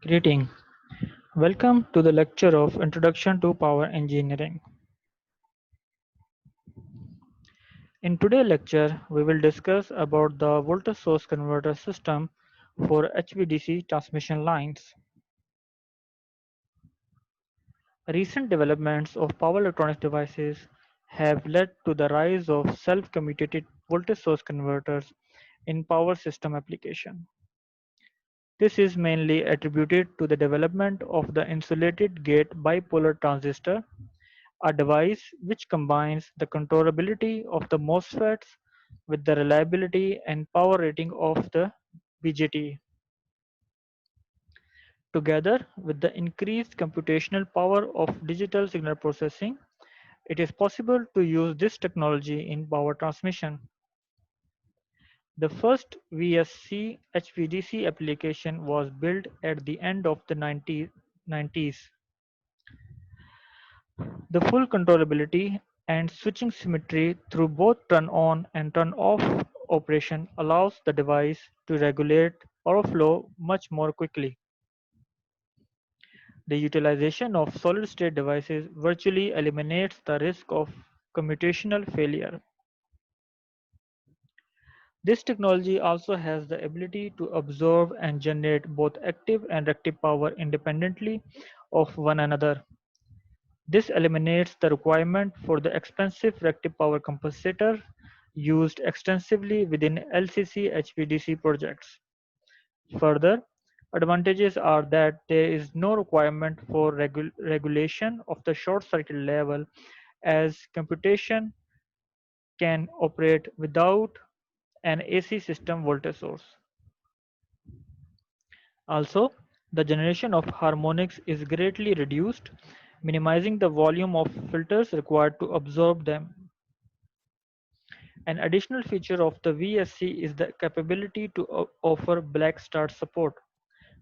Greeting. Welcome to the lecture of Introduction to Power Engineering. In today's lecture, we will discuss about the voltage source converter system for HVDC transmission lines. Recent developments of power electronic devices have led to the rise of self-commutated voltage source converters in power system application. This is mainly attributed to the development of the insulated gate bipolar transistor, a device which combines the controllability of the MOSFETs with the reliability and power rating of the BJT. Together with the increased computational power of digital signal processing, it is possible to use this technology in power transmission. The first VSC HVDC application was built at the end of the 90s. The full controllability and switching symmetry through both turn-on and turn-off operation allows the device to regulate power flow much more quickly. The utilization of solid-state devices virtually eliminates the risk of computational failure. This technology also has the ability to absorb and generate both active and reactive power independently of one another. This eliminates the requirement for the expensive reactive power compensator used extensively within LCC HVDC projects. Further, advantages are that there is no requirement for regulation of the short circuit level as computation can operate without an AC system voltage source. Also, the generation of harmonics is greatly reduced, minimizing the volume of filters required to absorb them. An additional feature of the VSC is the capability to offer black start support,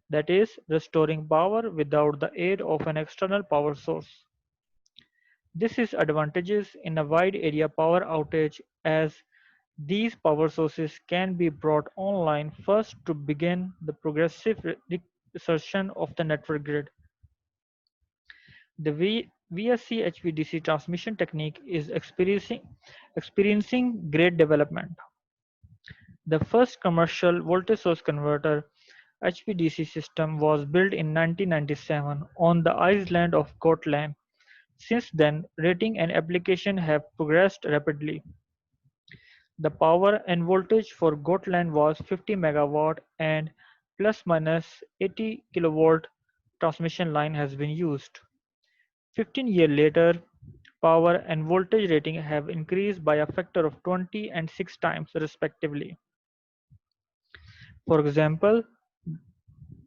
that is, restoring power without the aid of an external power source. This is advantageous in a wide area power outage as these power sources can be brought online first to begin the progressive resurrection of the network grid. The VSC HVDC transmission technique is experiencing great development. The first commercial voltage source converter HVDC system was built in 1997 on the island of Gotland. Since then, rating and application have progressed rapidly. The power and voltage for Gotland was 50 megawatt and plus minus 80 kilovolt transmission line has been used. 15 years later, power and voltage rating have increased by a factor of 20 and 6 times respectively. For example,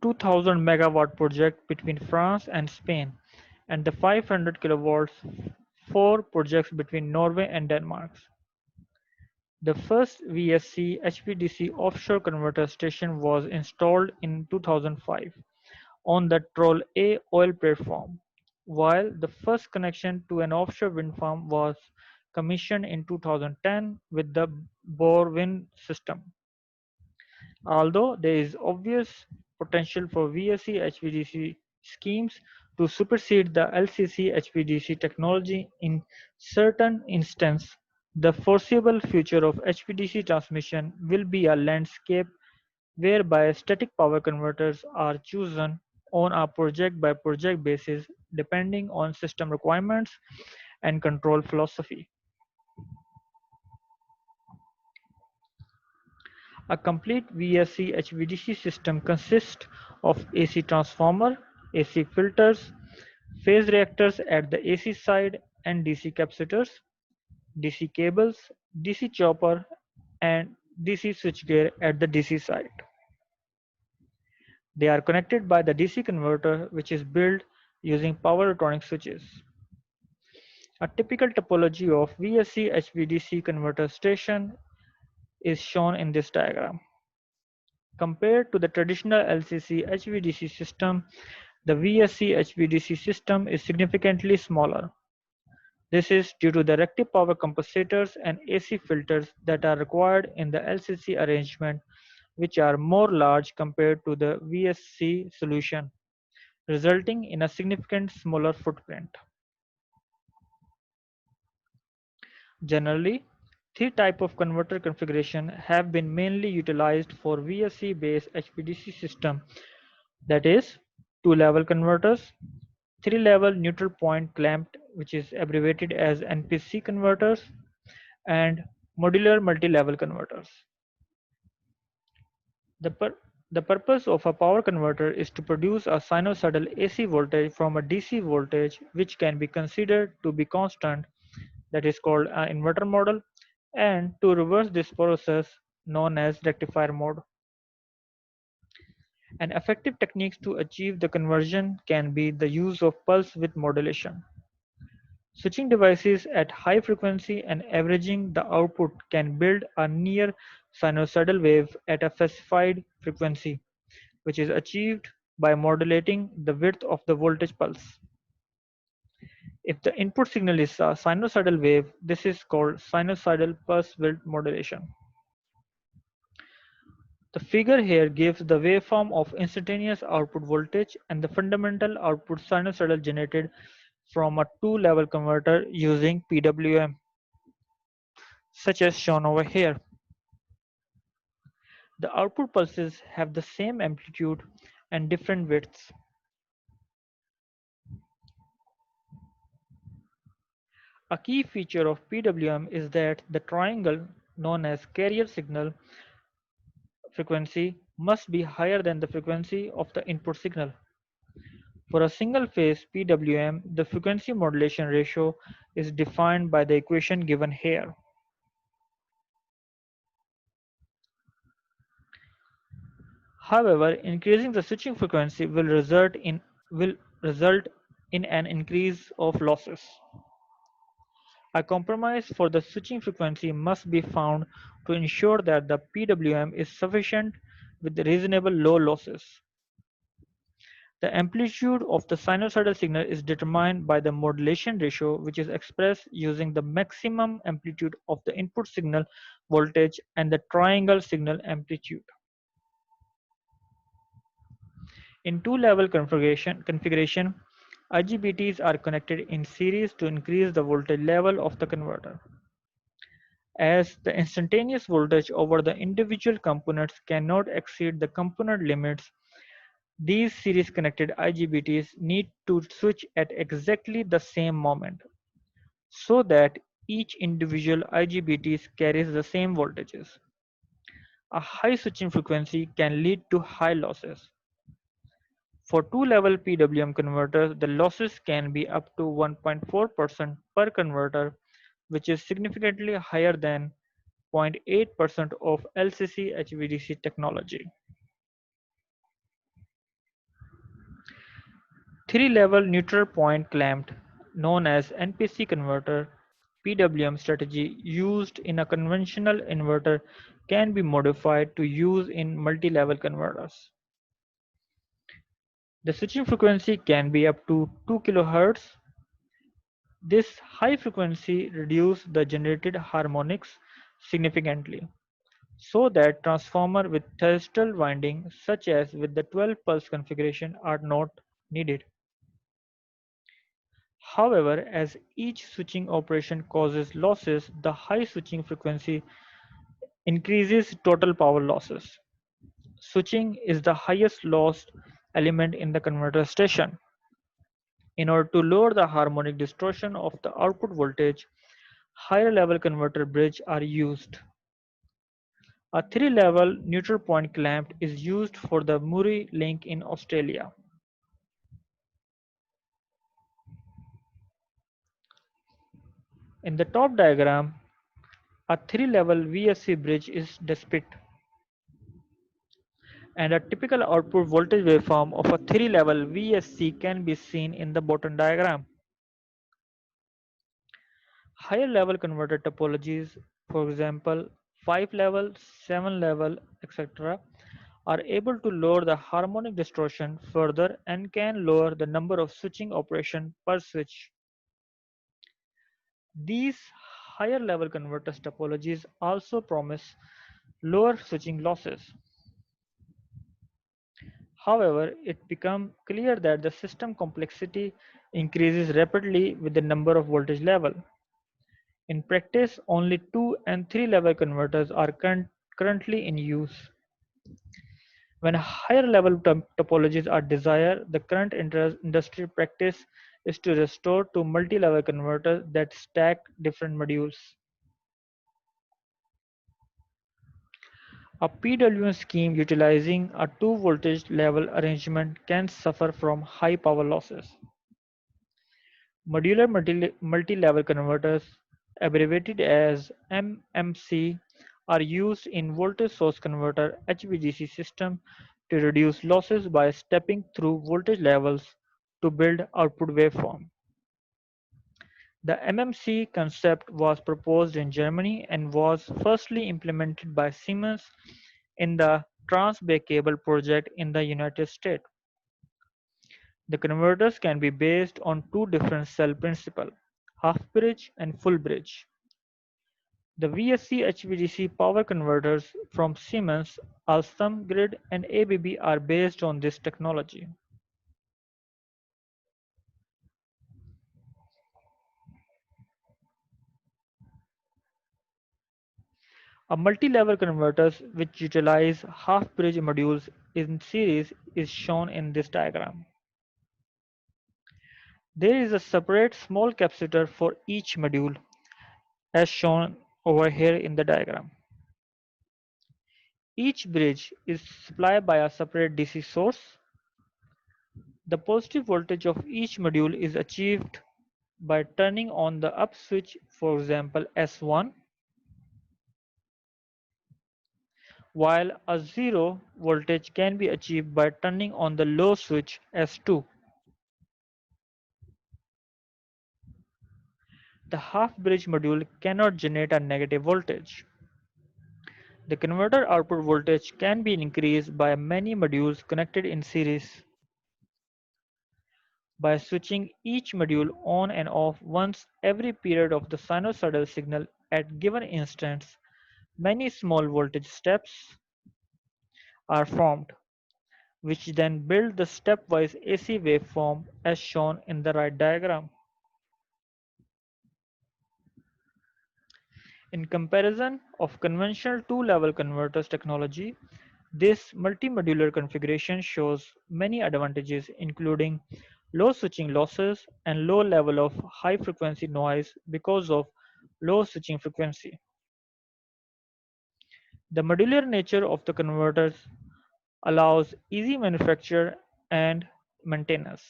2000 megawatt project between France and Spain, and the 500 kilovolts for projects between Norway and Denmark. The first VSC HVDC offshore converter station was installed in 2005 on the Troll A oil platform, while the first connection to an offshore wind farm was commissioned in 2010 with the Bore wind system. Although there is obvious potential for VSC HVDC schemes to supersede the LCC HVDC technology in certain instances, the foreseeable future of HVDC transmission will be a landscape whereby static power converters are chosen on a project-by-project basis depending on system requirements and control philosophy. A complete VSC HVDC system consists of AC transformer, AC filters, phase reactors at the AC side and DC capacitors, DC cables, DC chopper and DC switchgear at the DC side. They are connected by the DC converter which is built using power electronic switches. A typical topology of VSC HVDC converter station is shown in this diagram. Compared to the traditional LCC HVDC system, the VSC HVDC system is significantly smaller. This is due to the reactive power compensators and AC filters that are required in the LCC arrangement, which are more large compared to the VSC solution. resulting in a significant smaller footprint. Generally, three types of converter configuration have been mainly utilized for VSC-based HVDC system, that is, two-level converters, three-level neutral point clamped, which is abbreviated as NPC converters, and modular multi-level converters. The, pur- the purpose of a power converter is to produce a sinusoidal AC voltage from a DC voltage which can be considered to be constant, that is called an inverter model, and to reverse this process known as rectifier mode. An effective technique to achieve the conversion can be the use of pulse width modulation. Switching devices at high frequency and averaging the output can build a near sinusoidal wave at a specified frequency, which is achieved by modulating the width of the voltage pulse. If the input signal is a sinusoidal wave, this is called sinusoidal pulse width modulation. The figure here gives the waveform of instantaneous output voltage and the fundamental output sinusoidal generated from a two-level converter using PWM, such as shown over here. The output pulses have the same amplitude and different widths. A key feature of PWM is that the triangle, known as carrier signal frequency, must be higher than the frequency of the input signal. For a single-phase PWM, the frequency modulation ratio is defined by the equation given here. However, increasing the switching frequency will result in an increase of losses. A compromise for the switching frequency must be found to ensure that the PWM is sufficient with reasonable low losses. The amplitude of the sinusoidal signal is determined by the modulation ratio, which is expressed using the maximum amplitude of the input signal voltage and the triangle signal amplitude. In two-level configuration, IGBTs are connected in series to increase the voltage level of the converter. As the instantaneous voltage over the individual components cannot exceed the component limits, these series-connected IGBTs need to switch at exactly the same moment, so that each individual IGBT carries the same voltages. A high switching frequency can lead to high losses. For two-level PWM converters, the losses can be up to 1.4% per converter, which is significantly higher than 0.8% of LCC HVDC technology. Three-level neutral point clamped, known as NPC converter, PWM strategy used in a conventional inverter can be modified to use in multi-level converters. The switching frequency can be up to 2 kHz. This high frequency reduces the generated harmonics significantly, so that transformers with terrestrial winding, such as with the 12 pulse configuration, are not needed. However, as each switching operation causes losses, the high switching frequency increases total power losses. Switching is the highest loss element in the converter station. In order to lower the harmonic distortion of the output voltage, higher level converter bridges are used. A three-level neutral point clamp is used for the Muri link in Australia. In the top diagram, a three-level VSC bridge is depicted, and a typical output voltage waveform of a three-level VSC can be seen in the bottom diagram. Higher level converter topologies, for example, 5 level, 7 level, etc., are able to lower the harmonic distortion further and can lower the number of switching operations per switch. These higher level converter topologies also promise lower switching losses. However, it became clear that the system complexity increases rapidly with the number of voltage level. In practice, only 2 and 3 level converters are currently in use. When higher level topologies are desired, the current industry practice is to restore to multi-level converters that stack different modules. A PWM scheme utilizing a two voltage level arrangement can suffer from high power losses. Modular multi-level converters, abbreviated as MMC, are used in voltage source converter HVDC system to reduce losses by stepping through voltage levels to build output waveform. The MMC concept was proposed in Germany and was firstly implemented by Siemens in the Trans-Bay Cable project in the United States. The converters can be based on two different cell principles, half bridge and full bridge. The VSC HVDC power converters from Siemens, Alstom Grid and ABB are based on this technology. A multi-level converters which utilize half-bridge modules in series is shown in this diagram. There is a separate small capacitor for each module as shown over here in the diagram. Each bridge is supplied by a separate DC source. The positive voltage of each module is achieved by turning on the up switch, for example S1, while a zero voltage can be achieved by turning on the low switch S2. The half-bridge module cannot generate a negative voltage. The converter output voltage can be increased by many modules connected in series by switching each module on and off once every period of the sinusoidal signal at given instants. Many small voltage steps are formed, which then build the stepwise AC waveform as shown in the right diagram. In comparison of conventional two-level converters technology, this multi-modular configuration shows many advantages including low switching losses and low level of high-frequency noise because of low switching frequency. The modular nature of the converters allows easy manufacture and maintenance.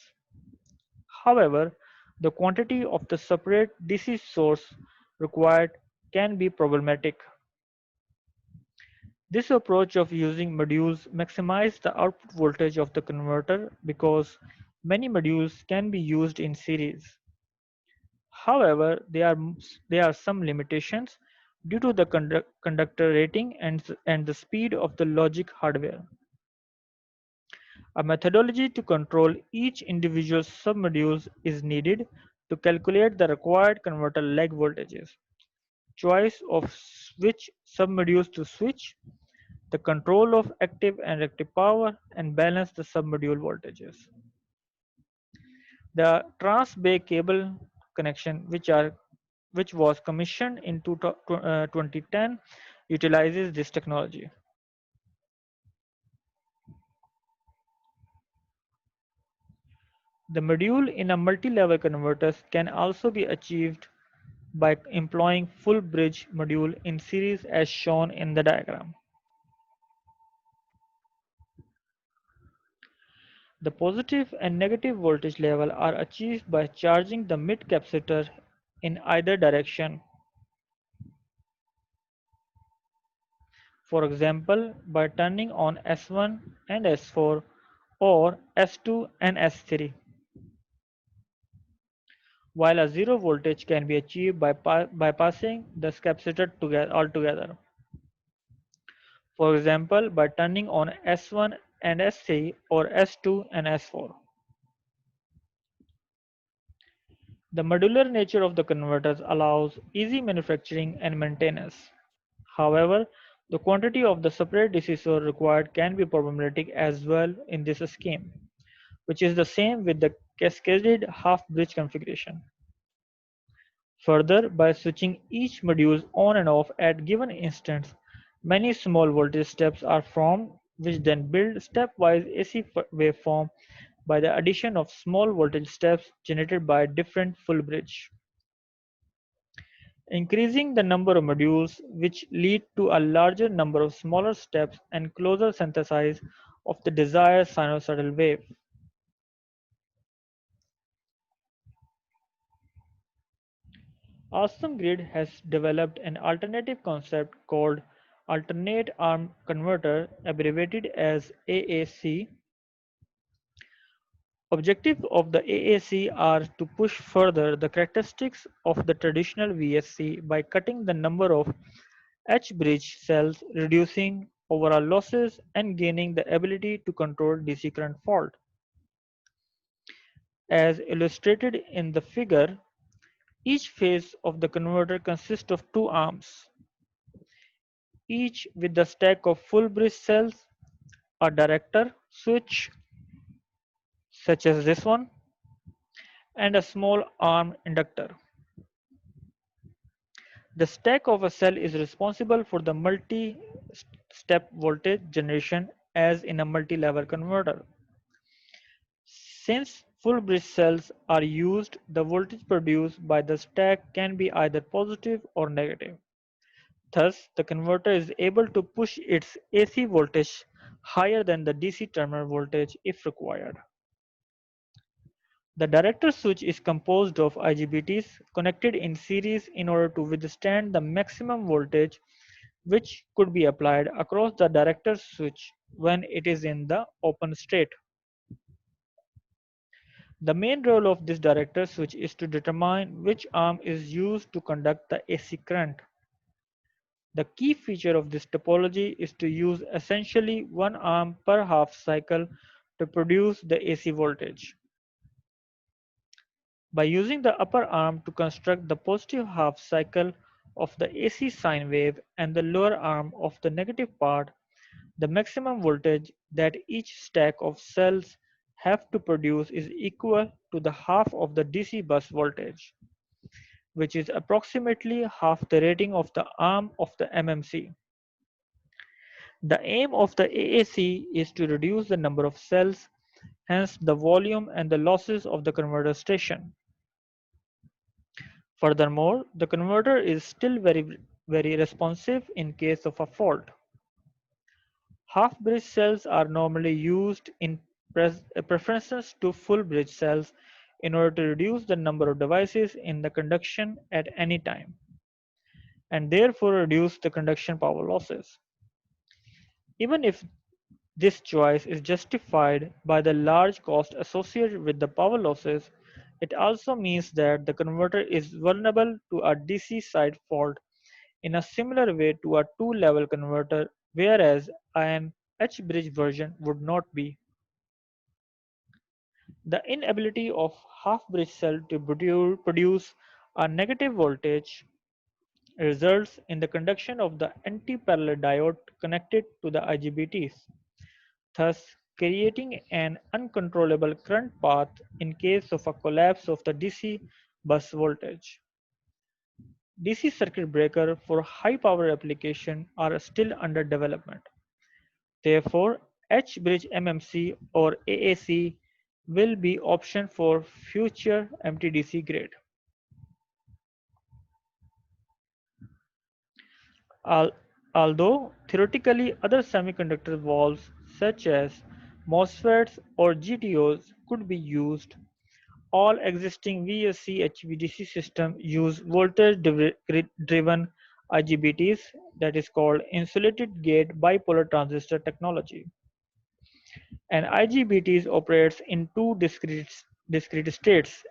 However, the quantity of the separate DC source required can be problematic. This approach of using modules maximizes the output voltage of the converter because many modules can be used in series. However, there are some limitations due to the conductor rating and the speed of the logic hardware. A methodology to control each individual submodules is needed to calculate the required converter leg voltages, choice of which submodules to switch, the control of active and reactive power, and balance the submodule voltages. The Trans-Bay Cable connection, which was commissioned in 2010, utilizes this technology. The module in a multi-level converters can also be achieved by employing full bridge module in series as shown in the diagram. The positive and negative voltage level are achieved by charging the mid capacitor in either direction. For example, by turning on S1 and S4 or S2 and S3, while a zero voltage can be achieved by bypassing the capacitor altogether. For example, by turning on S1 and S3 or S2 and S4. The modular nature of the converters allows easy manufacturing and maintenance. However, The quantity of the separate DC source required can be probabilistic as well in this scheme, which is the same with the cascaded half-bridge configuration. Further, by switching each module on and off at given instants, many small voltage steps are formed which then build stepwise AC waveform by the addition of small voltage steps generated by different full bridge, increasing the number of modules which lead to a larger number of smaller steps and closer synthesis of the desired sinusoidal wave. Awesome Grid has developed an alternative concept called alternate arm converter, abbreviated as AAC. Objectives of the AAC are to push further the characteristics of the traditional VSC by cutting the number of H-bridge cells, reducing overall losses, and gaining the ability to control DC current fault. As illustrated in the figure, each phase of the converter consists of two arms, each with a stack of full bridge cells, a director switch such as this one, and a small arm inductor. The stack of a cell is responsible for the multi-step voltage generation as in a multi-level converter. Since full bridge cells are used, the voltage produced by the stack can be either positive or negative. Thus, the converter is able to push its AC voltage higher than the DC terminal voltage if required. The director switch is composed of IGBTs connected in series in order to withstand the maximum voltage which could be applied across the director switch when it is in the open state. The main role of this director switch is to determine which arm is used to conduct the AC current. The key feature of this topology is to use essentially one arm per half cycle to produce the AC voltage. By using the upper arm to construct the positive half cycle of the AC sine wave and the lower arm of the negative part, the maximum voltage that each stack of cells have to produce is equal to the half of the DC bus voltage, which is approximately half the rating of the arm of the MMC. The aim of the AAC is to reduce the number of cells, hence the volume and the losses of the converter station. Furthermore, the converter is still very responsive in case of a fault. Half-bridge cells are normally used in preferences to full-bridge cells in order to reduce the number of devices in the conduction at any time, and therefore reduce the conduction power losses. Even if this choice is justified by the large cost associated with the power losses, it also means that the converter is vulnerable to a DC side fault in a similar way to a two-level converter, whereas an H-bridge version would not be. The inability of half-bridge cell to produce a negative voltage results in the conduction of the anti-parallel diode connected to the IGBTs, thus creating an uncontrollable current path in case of a collapse of the DC bus voltage. DC circuit breaker for high power application are still under development. Therefore, H-bridge MMC or AAC will be option for future MTDC grade. Al- Although theoretically other semiconductor valves such as MOSFETs or GTOs could be used, all existing VSC HVDC systems use voltage-driven IGBTs, that is called insulated gate bipolar transistor technology. An IGBT operates in two discrete states.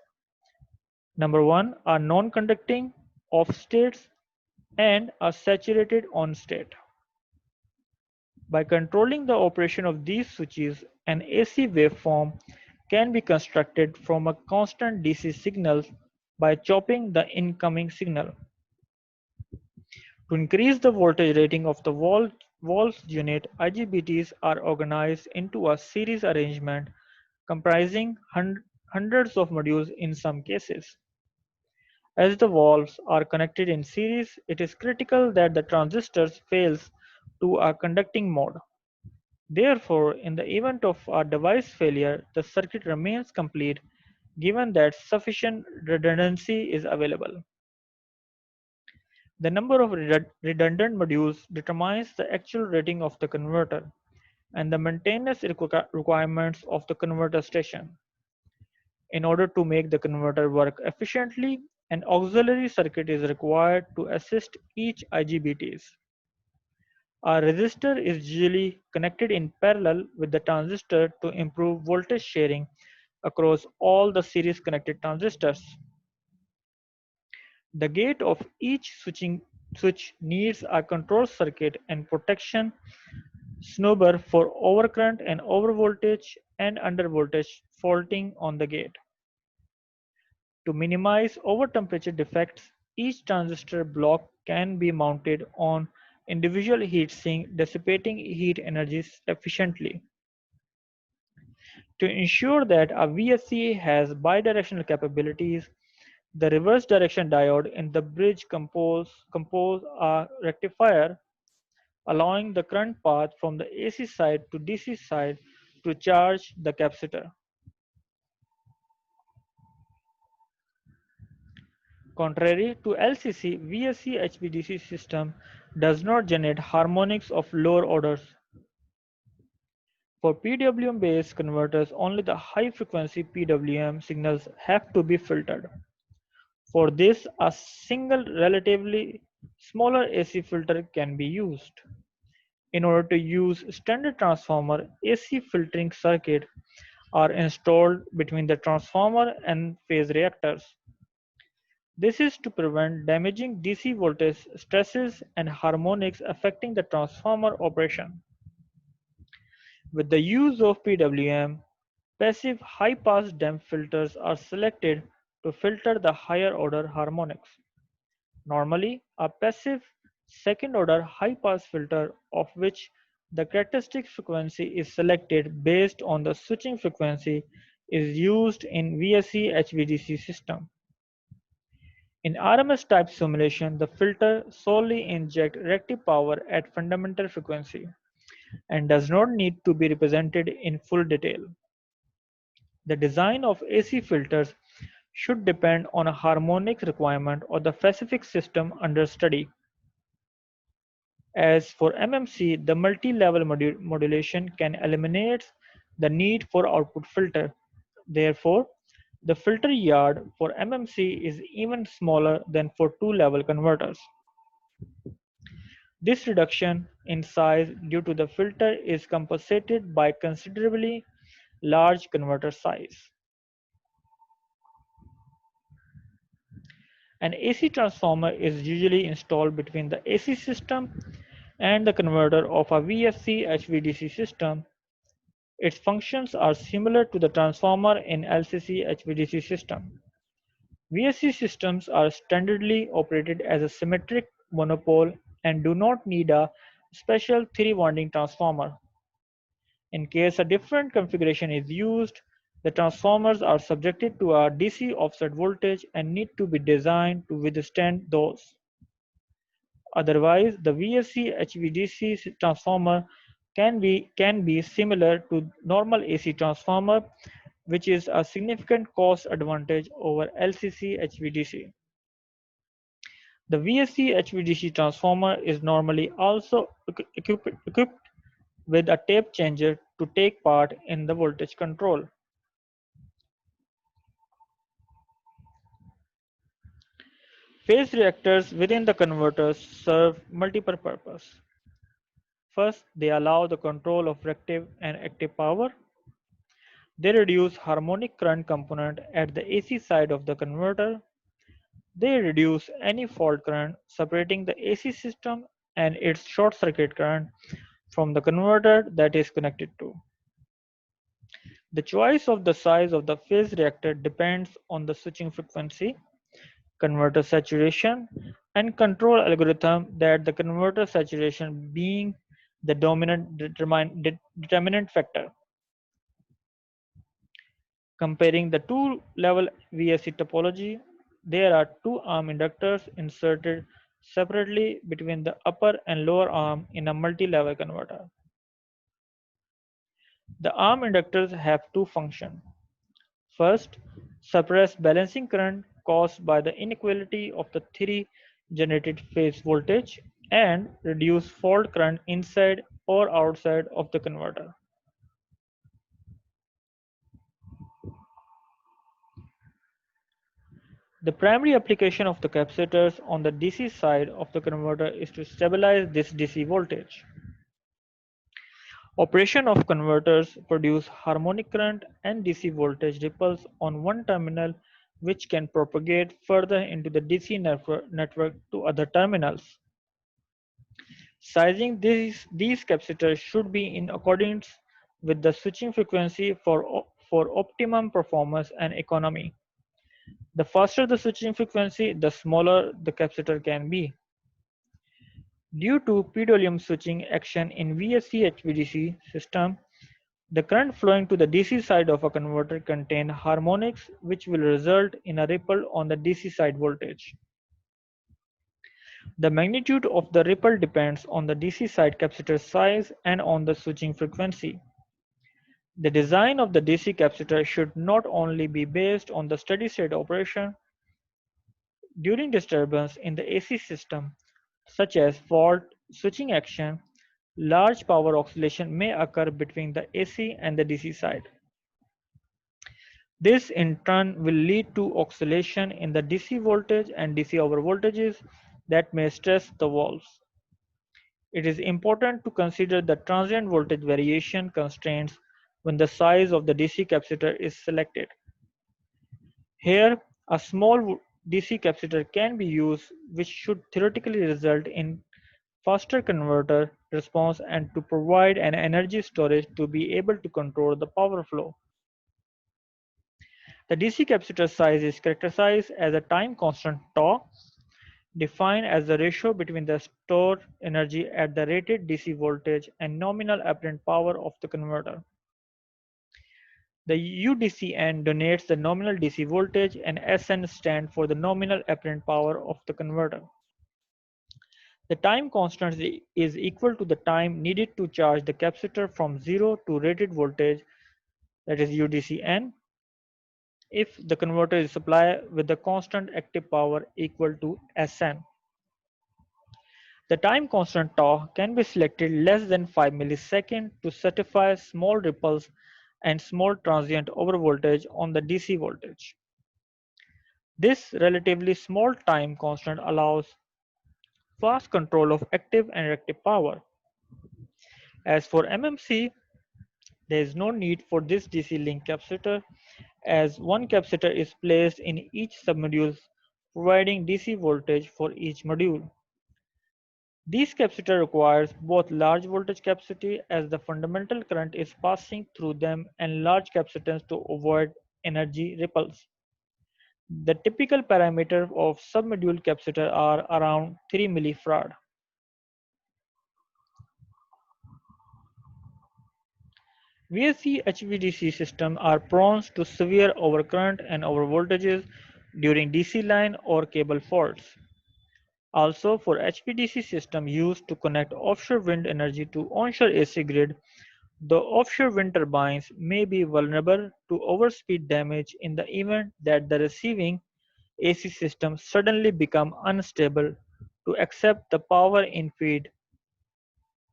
Number one are non-conducting off states and a saturated on state. By controlling the operation of these switches, an AC waveform can be constructed from a constant DC signal by chopping the incoming signal. To increase the voltage rating of the walls unit, IGBTs are organized into a series arrangement comprising hundreds of modules in some cases. As the valves are connected in series, it is critical that the transistors fails to a conducting mode. Therefore, in the event of a device failure, the circuit remains complete given that sufficient redundancy is available. The number of redundant modules determines the actual rating of the converter and the maintenance requirements of the converter station. In order to make the converter work efficiently, an auxiliary circuit is required to assist each IGBTs. A resistor is usually connected in parallel with the transistor to improve voltage sharing across all the series connected transistors. The gate of each switch needs a control circuit and protection snubber for overcurrent and overvoltage and undervoltage faulting on the gate. To minimize overtemperature defects, each transistor block can be mounted on individual heatsink dissipating heat energies efficiently. To ensure that a VSC has bidirectional capabilities, the reverse direction diode in the bridge compose a rectifier allowing the current path from the AC side to DC side to charge the capacitor. Contrary to LCC, VSC HVDC system does not generate harmonics of lower orders. For PWM-based converters, only the high-frequency PWM signals have to be filtered. For this, a single relatively smaller AC filter can be used. In order to use standard transformer, AC filtering circuits are installed between the transformer and phase reactors. This is to prevent damaging DC voltage stresses and harmonics affecting the transformer operation. With the use of PWM, passive high-pass damped filters are selected to filter the higher order harmonics. Normally, a passive second-order high-pass filter of which the characteristic frequency is selected based on the switching frequency is used in VSC HVDC system. In RMS type simulation, the filter solely injects reactive power at fundamental frequency and does not need to be represented in full detail. The design of AC filters should depend on a harmonic requirement of the specific system under study. As for MMC, the multi-level modulation can eliminate the need for output filter. Therefore, the filter yard for MMC is even smaller than for two-level converters. This reduction in size due to the filter is compensated by considerably large converter size. An AC transformer is usually installed between the AC system and the converter of a VSC HVDC system. Its functions are similar to the transformer in LCC HVDC system. VSC systems are standardly operated as a symmetric monopole and do not need a special three-winding transformer. In case a different configuration is used, the transformers are subjected to a DC offset voltage and need to be designed to withstand those. Otherwise, the VSC HVDC transformer can be similar to normal AC transformer, which is a significant cost advantage over LCC HVDC. The VSC HVDC transformer is normally also equipped with a tape changer to take part in the voltage control. Phase reactors within the converters serve multiple purposes. First, they allow the control of reactive and active power. They reduce harmonic current component at the AC side of the converter. They reduce any fault current separating the AC system and its short circuit current from the converter that is connected to. The choice of the size of the phase reactor depends on the switching frequency, converter saturation, and control algorithm that the converter saturation being the dominant determinant factor. Comparing the two-level VSC topology, there are two arm inductors inserted separately between the upper and lower arm in a multi-level converter. The arm inductors have two functions. First, suppress balancing current caused by the inequality of the three generated phase voltage and reduce fault current inside or outside of the converter. The primary application of the capacitors on the DC side of the converter is to stabilize this DC voltage. Operation of converters produce harmonic current and DC voltage ripples on one terminal which can propagate further into the DC network to other terminals. Sizing these capacitors should be in accordance with the switching frequency for optimum performance and economy. The faster the switching frequency, the smaller the capacitor can be. Due to PWM switching action in VSC HVDC system, the current flowing to the DC side of a converter contain harmonics which will result in a ripple on the DC side voltage. The magnitude of the ripple depends on the DC side capacitor size and on the switching frequency. The design of the DC capacitor should not only be based on the steady state operation. During disturbance in the AC system, such as fault switching action, large power oscillation may occur between the AC and the DC side. This in turn will lead to oscillation in the DC voltage and DC over voltages that may stress the valves. It is important to consider the transient voltage variation constraints when the size of the DC capacitor is selected. Here, a small DC capacitor can be used, which should theoretically result in faster converter response and to provide an energy storage to be able to control the power flow. The DC capacitor size is characterized as a time constant tau, defined as the ratio between the stored energy at the rated DC voltage and nominal apparent power of the converter. The UDCN denotes the nominal DC voltage and SN stand for the nominal apparent power of the converter. The time constant is equal to the time needed to charge the capacitor from 0 to rated voltage, that is UDCN, if the converter is supplied with the constant active power equal to Sn. The time constant tau can be selected less than 5 milliseconds to satisfy small ripples and small transient overvoltage on the DC voltage. This relatively small time constant allows fast control of active and reactive power. As for MMC, there is no need for this DC link capacitor as one capacitor is placed in each submodule providing DC voltage for each module. These capacitor requires both large voltage capacity as the fundamental current is passing through them and large capacitance to avoid energy ripples. The typical parameter of submodule capacitor are around 3 millifarad. VSC HVDC systems are prone to severe overcurrent and overvoltages during DC line or cable faults. Also, for HVDC system used to connect offshore wind energy to onshore AC grid, the offshore wind turbines may be vulnerable to overspeed damage in the event that the receiving AC system suddenly become unstable to accept the power in feed,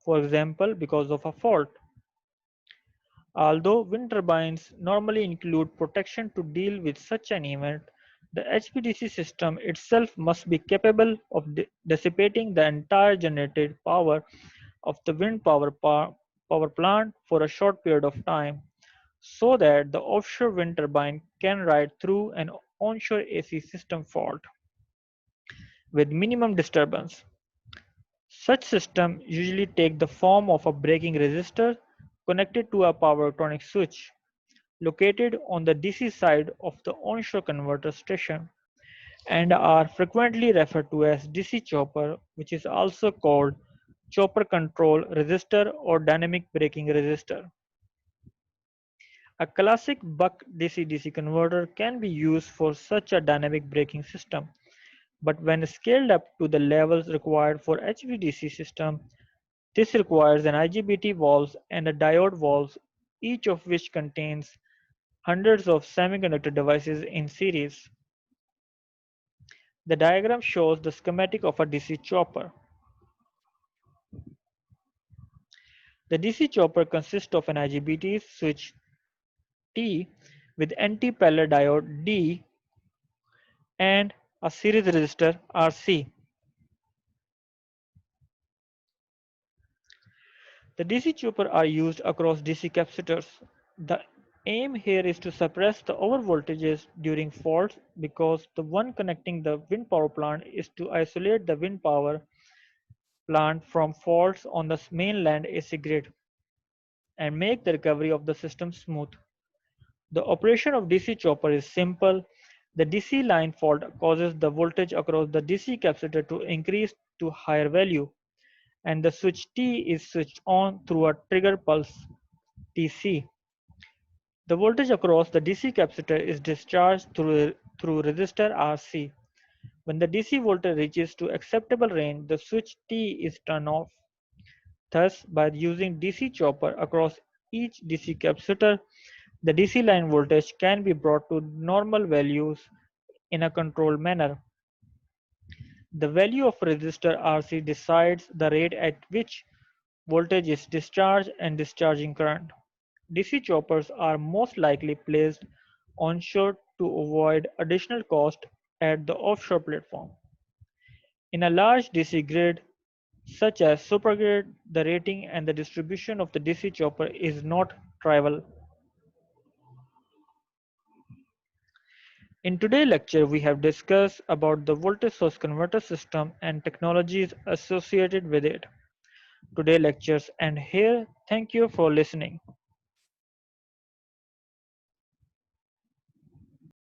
for example, because of a fault. Although wind turbines normally include protection to deal with such an event, the HVDC system itself must be capable of dissipating the entire generated power of the wind power plant for a short period of time so that the offshore wind turbine can ride through an onshore AC system fault with minimum disturbance. Such systems usually take the form of a braking resistor connected to a power electronic switch located on the DC side of the onshore converter station. and are frequently referred to as DC chopper, which is also called chopper control resistor or dynamic braking resistor. A classic buck DC-DC converter can be used for such a dynamic braking system, but when scaled up to the levels required for HVDC system, this requires an IGBT valve and a diode valve, each of which contains hundreds of semiconductor devices in series. The diagram shows the schematic of a DC chopper. The DC chopper consists of an IGBT switch T with anti-parallel diode D and a series resistor RC. The DC chopper are used across DC capacitors. The aim here is to suppress the overvoltages during faults because the one connecting the wind power plant is to isolate the wind power plant from faults on the mainland AC grid and make the recovery of the system smooth. The operation of DC chopper is simple. The DC line fault causes the voltage across the DC capacitor to increase to higher value, and the switch T is switched on through a trigger pulse TC. The voltage across the DC capacitor is discharged through resistor RC. When the DC voltage reaches to acceptable range, the switch T is turned off. Thus, by using DC chopper across each DC capacitor, the DC line voltage can be brought to normal values in a controlled manner. The value of resistor RC decides the rate at which voltage is discharged and discharging current. DC choppers are most likely placed onshore to avoid additional cost at the offshore platform. In a large DC grid, such as supergrid, the rating and the distribution of the DC chopper is not trivial. In today's lecture, we have discussed about the voltage source converter system and technologies associated with it. Today's lectures end here. Thank you for listening.